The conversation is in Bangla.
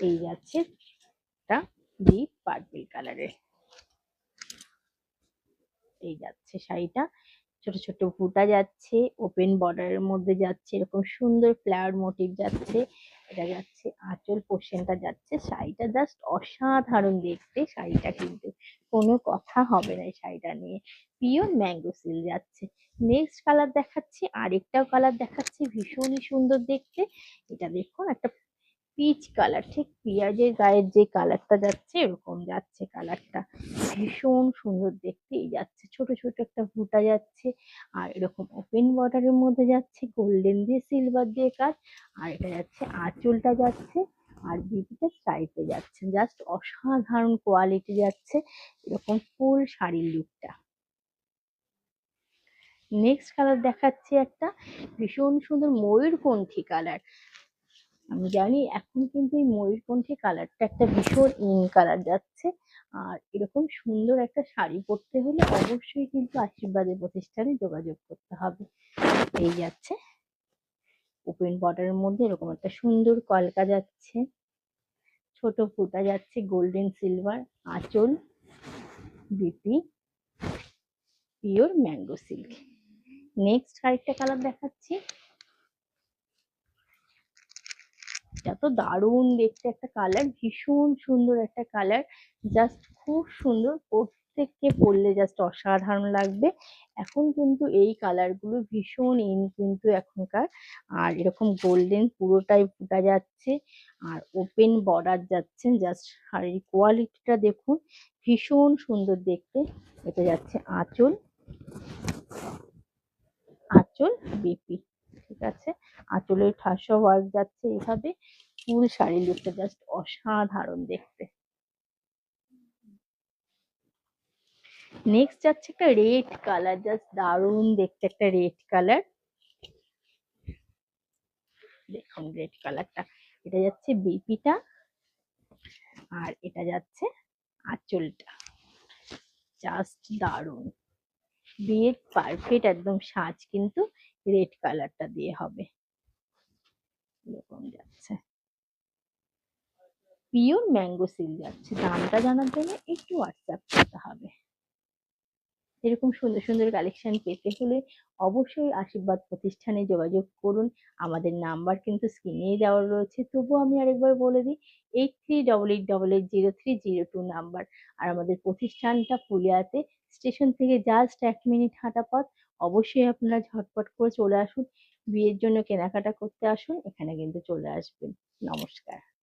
এই যাচ্ছে এটা ডিপ পার্পল কালারের। এই যাচ্ছে শাড়িটা, ছোট ছোট বুটা যাচ্ছে, ওপেন বর্ডারের মধ্যে যাচ্ছে, এরকম সুন্দর ফ্লাওয়ার মোটিভ যাচ্ছে। এটা যাচ্ছে আঁচল পোর্শনটা যাচ্ছে। শাড়িটা জাস্ট অসাধারণ দেখতে। শাড়িটা কিন্তু কোনো কথা হবে না এই শাড়িটা নিয়ে। পিওর ম্যাঙ্গো সিল্ক যাচ্ছে। নেক্সট কালার দেখাচ্ছি, আরেকটাও কালার দেখাচ্ছি, ভীষণই সুন্দর দেখতে। এটা দেখুন একটা পিচ কালার, ঠিক পেঁয়াজের গায়ের যে কালারটা যাচ্ছে এরকম যাচ্ছে কালারটা, ভীষণ সুন্দর দেখতেই যাচ্ছে। ছোট ছোট একটা বুটা যাচ্ছে, আর এরকম ওপেন বর্ডারের মধ্যে যাচ্ছে, গোল্ডেন দিয়ে সিলভার দিয়ে কাজ। আর এটা যাচ্ছে আঁচলটা যাচ্ছে, আর বিপিটা স্ট্রাইপে যাচ্ছে। জাস্ট অসাধারণ কোয়ালিটি যাচ্ছে এরকম ফুল শাড়ির লুকটা। নেক্সট কালার দেখাচ্ছি একটা ভীষণ সুন্দর ময়ূরকণ্ঠী কালার। আমি জানি এখন কিন্তু এই ময়ূরকণ্ঠী কালারটা একটা ভীষণ ইন কালার যাচ্ছে। আর এরকম সুন্দর একটা শাড়ি পরতে হলে অবশ্যই কিন্তু আশীর্বাদের প্রতিষ্ঠানে যোগাযোগ করতে হবে। এই যাচ্ছে ওপেন বর্ডারের মধ্যে এরকম একটা সুন্দর কলকা যাচ্ছে, ছোট ফুটা যাচ্ছে গোল্ডেন সিলভার, আঁচল BP pure mango silk. Next আরেকটা কালার দেখাচ্ছি, এটা তো দারুণ দেখতে একটা কালার, ভীষণ সুন্দর একটা কালার, জাস্ট খুব সুন্দর, প্রত্যেককে পরলে জাস্ট অসাধারণ লাগবে। এখন কিন্তু এই কালার গুলো ভীষণ ইন কিন্তু এখনকার। আর এরকম গোল্ডেন পুরোটাই ফুটা যাচ্ছে, আর ওপেন বর্ডার যাচ্ছে। জাস্ট শাড়ির কোয়ালিটিটা দেখুন, ভীষণ সুন্দর দেখতে। এটা যাচ্ছে আঁচল, আঁচল বিপি, ঠিক আছে। আঁচলের ঠাসা ওয়ার্ক যাচ্ছে এইভাবে। ফুল শাড়ির লুকটা জাস্ট অসাধারণ দেখতে। নেক্সট যাচ্ছে একটা রেড কালার, জাস্ট দারুণ দেখতে একটা রেড কালার। দেখুন রেড কালারটা, এটা যাচ্ছে বিপিটা, আর এটা যাচ্ছে আঁচলটা। জাস্ট দারুণ, বিয়ের পারফেক্ট একদম সাজ কিন্তু রেড কালারটা দিয়ে হবে। এরকম যাচ্ছে পিওর ম্যাঙ্গো সিল্ক যাচ্ছে। দামটা জানার জন্য একটু হোয়াটসঅ্যাপ করতে হবে। এরকম সুন্দর সুন্দর কালেকশন পেতে হলে অবশ্যই আশীর্বাদ প্রতিষ্ঠানে যোগাযোগ করুন। আমাদের নাম্বার কিন্তু স্ক্রিনেই দেওয়া রয়েছে, তবুও আমি আরেকবার বলে দিই, 8388880302 নাম্বার। আর আমাদের প্রতিষ্ঠানটা ফুলিয়াতে, স্টেশন থেকে জাস্ট 1 মিনিট হাঁটা পথ। অবশ্যই আপনারা ঝটপট করে চলে আসুন, বিয়ের জন্য কেনাকাটা করতে আসুন, এখানে কিন্তু চলে আসবেন। নমস্কার।